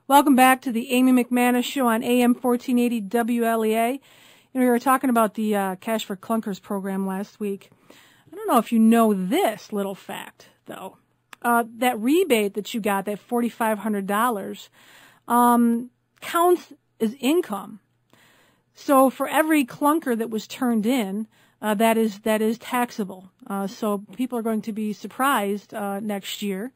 Welcome back to the Amy McManus Show on AM 1480 WLEA. We were talking about the Cash for Clunkers program last week. I don't know if you know this little fact, though. That rebate that you got, that $4,500, counts as income. So for every clunker that was turned in, that is taxable. So people are going to be surprised next year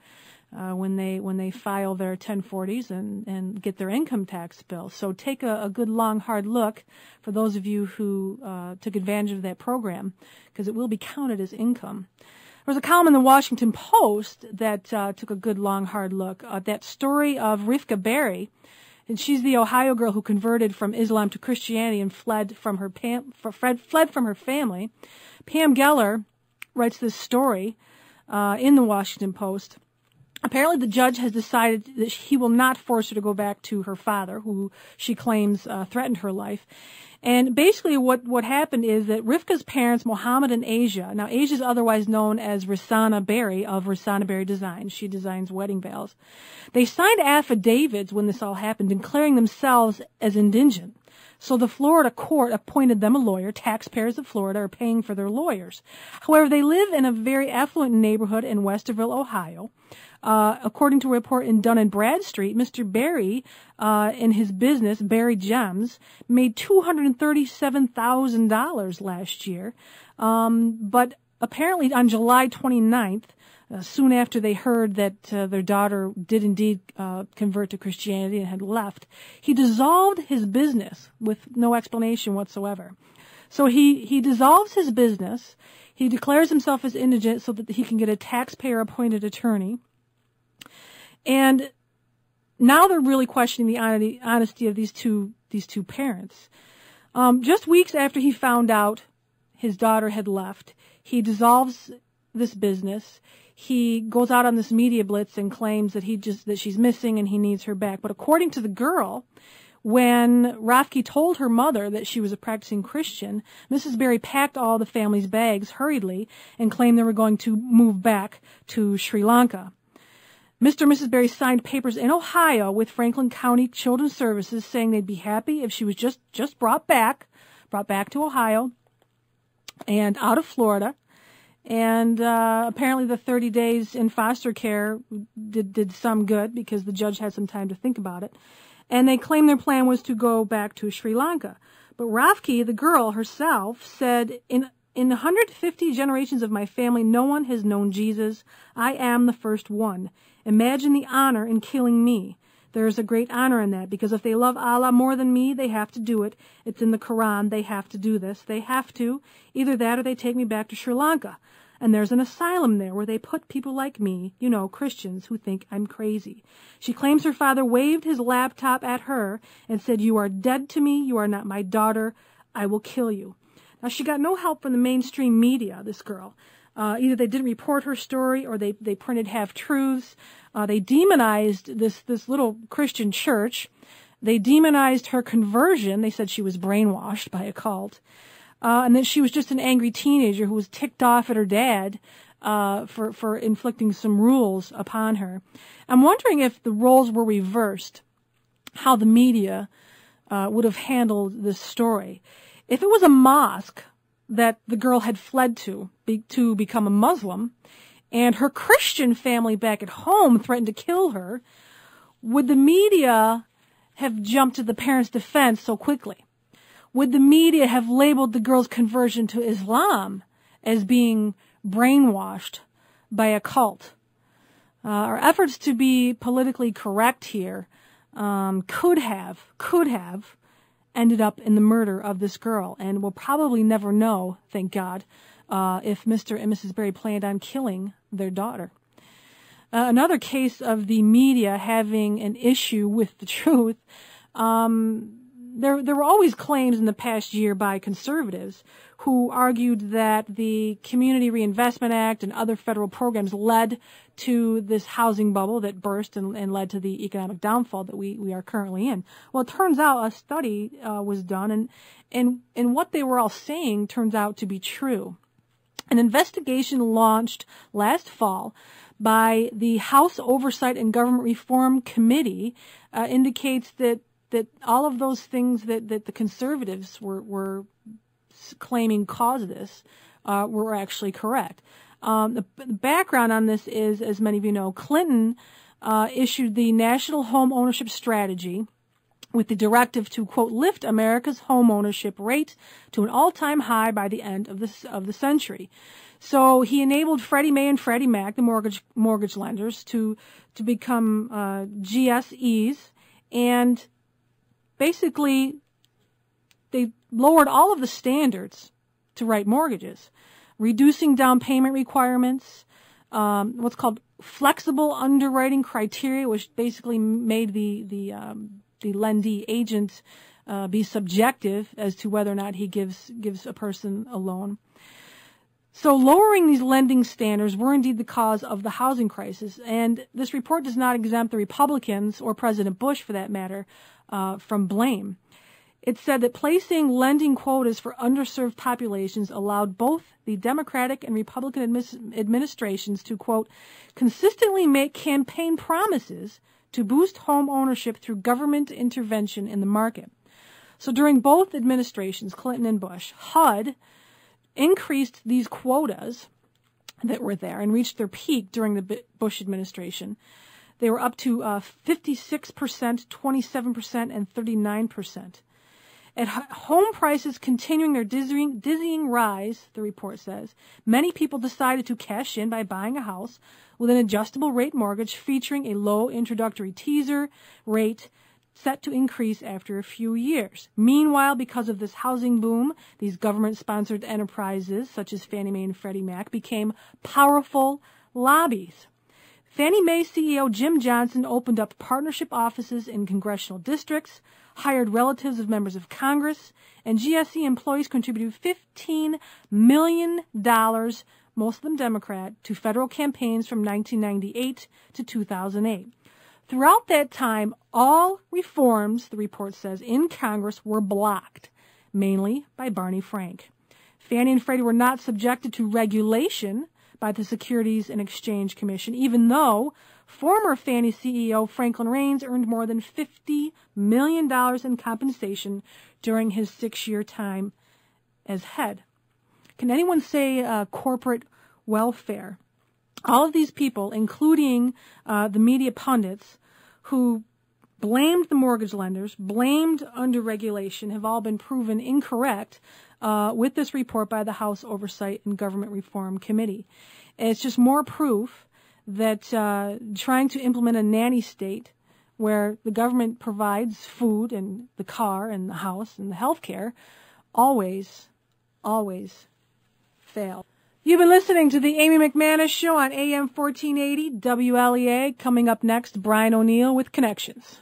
when they file their 1040s and get their income tax bill. So take a good long hard look for those of you who took advantage of that program, because it will be counted as income. There was a column in the Washington Post that took a good long hard look at that story of Rivka Berry. And she's the Ohio girl who converted from Islam to Christianity and fled from her family. Pam Geller writes this story in the Washington Post. Apparently, the judge has decided that he will not force her to go back to her father, who she claims threatened her life. And basically what happened is that Rivka's parents, Mohammed and Asia, now Asia is otherwise known as Risana Berry of Risana Berry Designs. She designs wedding veils. They signed affidavits when this all happened, declaring themselves as indigent. So the Florida court appointed them a lawyer. Taxpayers of Florida are paying for their lawyers. However, they live in a very affluent neighborhood in Westerville, Ohio. According to a report in Dun & Bradstreet, Mr. Berry, in his business, Berry Gems, made $237,000 last year. But apparently on July 29th, soon after they heard that their daughter did indeed convert to Christianity and had left, he dissolved his business with no explanation whatsoever. So he dissolves his business. He declares himself as indigent so that he can get a taxpayer-appointed attorney. And now they're really questioning the honesty of these two parents. Just weeks after he found out his daughter had left, he dissolves this business. He goes out on this media blitz and claims that that she's missing and he needs her back. But according to the girl, when Rafki told her mother that she was a practicing Christian, Mrs. Berry packed all the family's bags hurriedly and claimed they were going to move back to Sri Lanka. Mr. and Mrs. Berry signed papers in Ohio with Franklin County Children's Services saying they'd be happy if she was just brought back to Ohio and out of Florida. And apparently the 30 days in foster care did some good because the judge had some time to think about it. And they claimed their plan was to go back to Sri Lanka. But Rafki, the girl herself, said, In 150 generations of my family, no one has known Jesus. I am the first one. Imagine the honor in killing me. There is a great honor in that, because if they love Allah more than me, they have to do it. It's in the Quran. They have to do this. They have to. Either that or they take me back to Sri Lanka. And there's an asylum there where they put people like me, Christians, who think I'm crazy. She claims her father waved his laptop at her and said, "You are dead to me. You are not my daughter. I will kill you." Now, she got no help from the mainstream media, this girl. Either they didn't report her story or they printed half-truths. They demonized this little Christian church. They demonized her conversion. They said she was brainwashed by a cult. And that she was just an angry teenager who was ticked off at her dad for inflicting some rules upon her. I'm wondering if the roles were reversed, how the media would have handled this story. If it was a mosque that the girl had fled to become a Muslim, and her Christian family back at home threatened to kill her, would the media have jumped to the parents' defense so quickly? Would the media have labeled the girl's conversion to Islam as being brainwashed by a cult? Our efforts to be politically correct here could have ended up in the murder of this girl, and we'll probably never know, thank God, if Mr. and Mrs. Berry planned on killing their daughter. Another case of the media having an issue with the truth, there were always claims in the past year by conservatives who argued that the Community Reinvestment Act and other federal programs led to this housing bubble that burst and led to the economic downfall that we are currently in. Well, it turns out a study was done, and what they were all saying turns out to be true. An investigation launched last fall by the House Oversight and Government Reform Committee indicates that all of those things that the conservatives were claiming caused this were actually correct. The background on this is, as many of you know, Clinton issued the National Home Ownership Strategy with the directive to, quote, lift America's home ownership rate to an all-time high by the end of the century. So he enabled Freddie Mae and Freddie Mac, the mortgage lenders, to become GSEs, and basically they lowered all of the standards to write mortgages, reducing down payment requirements, what's called flexible underwriting criteria, which basically made the lendee agent be subjective as to whether or not he gives a person a loan. So lowering these lending standards were indeed the cause of the housing crisis, and this report does not exempt the Republicans, or President Bush for that matter, from blame. It said that placing lending quotas for underserved populations allowed both the Democratic and Republican administrations to, quote, consistently make campaign promises to boost home ownership through government intervention in the market. So during both administrations, Clinton and Bush, HUD increased these quotas that were there and reached their peak during the Bush administration. They were up to 56%, 27%, and 39%. At home prices continuing their dizzying rise, the report says, many people decided to cash in by buying a house with an adjustable rate mortgage featuring a low introductory teaser rate set to increase after a few years. Meanwhile, because of this housing boom, these government-sponsored enterprises, such as Fannie Mae and Freddie Mac, became powerful lobbies. Fannie Mae CEO Jim Johnson opened up partnership offices in congressional districts, hired relatives of members of Congress, and GSE employees contributed $15 million, most of them Democrat, to federal campaigns from 1998 to 2008. Throughout that time, all reforms, the report says, in Congress were blocked, mainly by Barney Frank. Fannie and Freddie were not subjected to regulation by the Securities and Exchange Commission, even though former Fannie CEO Franklin Raines earned more than $50 million in compensation during his 6-year time as head. Can anyone say corporate welfare? All of these people, including the media pundits who blamed the mortgage lenders, blamed underregulation, have all been proven incorrect with this report by the House Oversight and Government Reform Committee. And it's just more proof that trying to implement a nanny state where the government provides food and the car and the house and the health care always fail. You've been listening to the Amy McManus Show on AM 1480 WLEA. Coming up next, Brian O'Neill with Connections.